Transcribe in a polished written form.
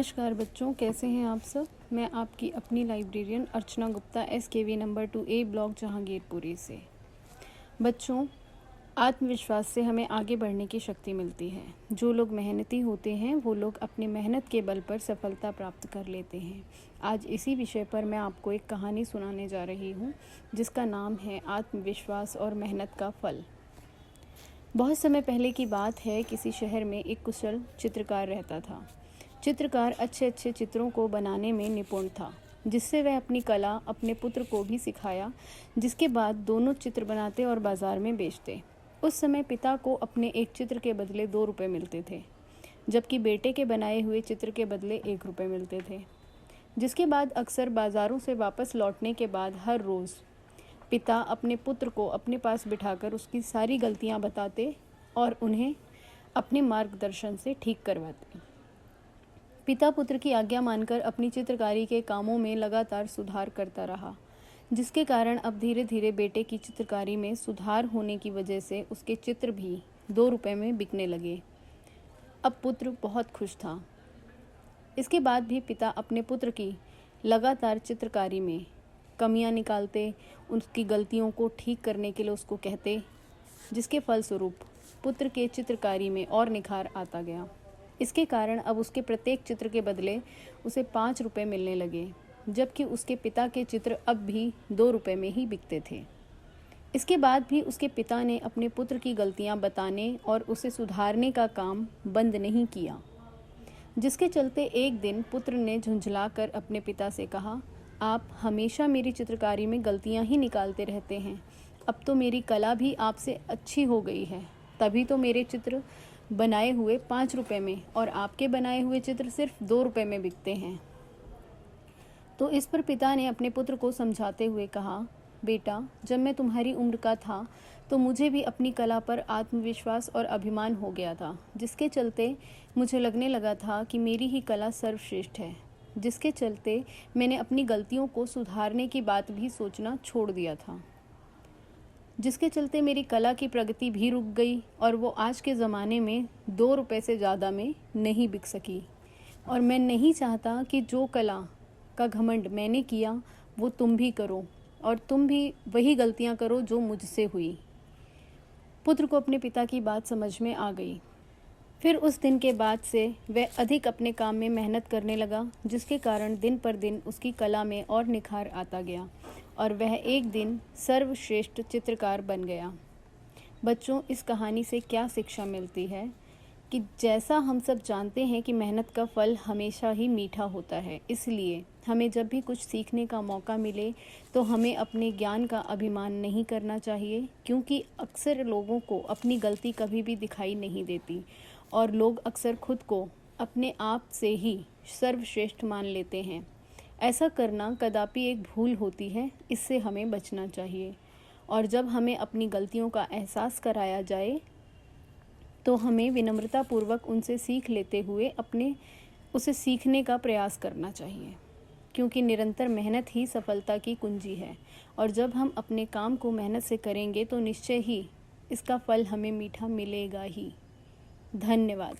नमस्कार बच्चों, कैसे हैं आप सब। मैं आपकी अपनी librarian Archana Gupta SKV number 2A block Jahangirpuri से। बच्चों, आत्मविश्वास से हमें आगे बढ़ने की शक्ति मिलती है। जो लोग मेहनती होते हैं वो लोग अपनी मेहनत के बल पर सफलता प्राप्त कर लेते हैं। आज इसी विषय पर मैं आपको एक कहानी सुनाने जा रही हूँ जिसका नाम है आत्मविश्वास और मेहनत का फल। बहुत समय पहले की बात है, किसी शहर में एक कुशल चित्रकार रहता था। चित्रकार अच्छे अच्छे चित्रों को बनाने में निपुण था, जिससे वह अपनी कला अपने पुत्र को भी सिखाया, जिसके बाद दोनों चित्र बनाते और बाजार में बेचते। उस समय पिता को अपने एक चित्र के बदले 2 रुपये मिलते थे, जबकि बेटे के बनाए हुए चित्र के बदले 1 रुपये मिलते थे। जिसके बाद अक्सर बाज़ारों से वापस लौटने के बाद हर रोज़ पिता अपने पुत्र को अपने पास बिठाकर उसकी सारी गलतियां बताते और उन्हें अपने मार्गदर्शन से ठीक करवाते। पिता पुत्र की आज्ञा मानकर अपनी चित्रकारी के कामों में लगातार सुधार करता रहा, जिसके कारण अब धीरे धीरे बेटे की चित्रकारी में सुधार होने की वजह से उसके चित्र भी 2 रुपये में बिकने लगे। अब पुत्र बहुत खुश था। इसके बाद भी पिता अपने पुत्र की लगातार चित्रकारी में कमियां निकालते, उसकी गलतियों को ठीक करने के लिए उसको कहते, जिसके फलस्वरूप पुत्र के चित्रकारी में और निखार आता गया। इसके कारण अब उसके प्रत्येक चित्र के बदले उसे 5 रुपये मिलने लगे, जबकि उसके पिता के चित्र अब भी 2 रुपये में ही बिकते थे। इसके बाद भी उसके पिता ने अपने पुत्र की गलतियां बताने और उसे सुधारने का काम बंद नहीं किया, जिसके चलते एक दिन पुत्र ने झुंझलाकर अपने पिता से कहा, आप हमेशा मेरी चित्रकारी में गलतियां ही निकालते रहते हैं। अब तो मेरी कला भी आपसे अच्छी हो गई है, तभी तो मेरे चित्र बनाए हुए 5 रुपये में और आपके बनाए हुए चित्र सिर्फ 2 रुपये में बिकते हैं। तो इस पर पिता ने अपने पुत्र को समझाते हुए कहा, बेटा, जब मैं तुम्हारी उम्र का था तो मुझे भी अपनी कला पर आत्मविश्वास और अभिमान हो गया था, जिसके चलते मुझे लगने लगा था कि मेरी ही कला सर्वश्रेष्ठ है, जिसके चलते मैंने अपनी गलतियों को सुधारने की बात भी सोचना छोड़ दिया था, जिसके चलते मेरी कला की प्रगति भी रुक गई और वो आज के ज़माने में 2 रुपये से ज़्यादा में नहीं बिक सकी। और मैं नहीं चाहता कि जो कला का घमंड मैंने किया वो तुम भी करो और तुम भी वही गलतियां करो जो मुझसे हुई। पुत्र को अपने पिता की बात समझ में आ गई। फिर उस दिन के बाद से वह अधिक अपने काम में मेहनत करने लगा, जिसके कारण दिन पर दिन उसकी कला में और निखार आता गया और वह एक दिन सर्वश्रेष्ठ चित्रकार बन गया। बच्चों, इस कहानी से क्या शिक्षा मिलती है कि जैसा हम सब जानते हैं कि मेहनत का फल हमेशा ही मीठा होता है, इसलिए हमें जब भी कुछ सीखने का मौका मिले तो हमें अपने ज्ञान का अभिमान नहीं करना चाहिए, क्योंकि अक्सर लोगों को अपनी गलती कभी भी दिखाई नहीं देती और लोग अक्सर खुद को अपने आप से ही सर्वश्रेष्ठ मान लेते हैं। ऐसा करना कदापि एक भूल होती है, इससे हमें बचना चाहिए। और जब हमें अपनी गलतियों का एहसास कराया जाए तो हमें विनम्रतापूर्वक उनसे सीख लेते हुए उसे सीखने का प्रयास करना चाहिए, क्योंकि निरंतर मेहनत ही सफलता की कुंजी है। और जब हम अपने काम को मेहनत से करेंगे तो निश्चय ही इसका फल हमें मीठा मिलेगा ही। धन्यवाद।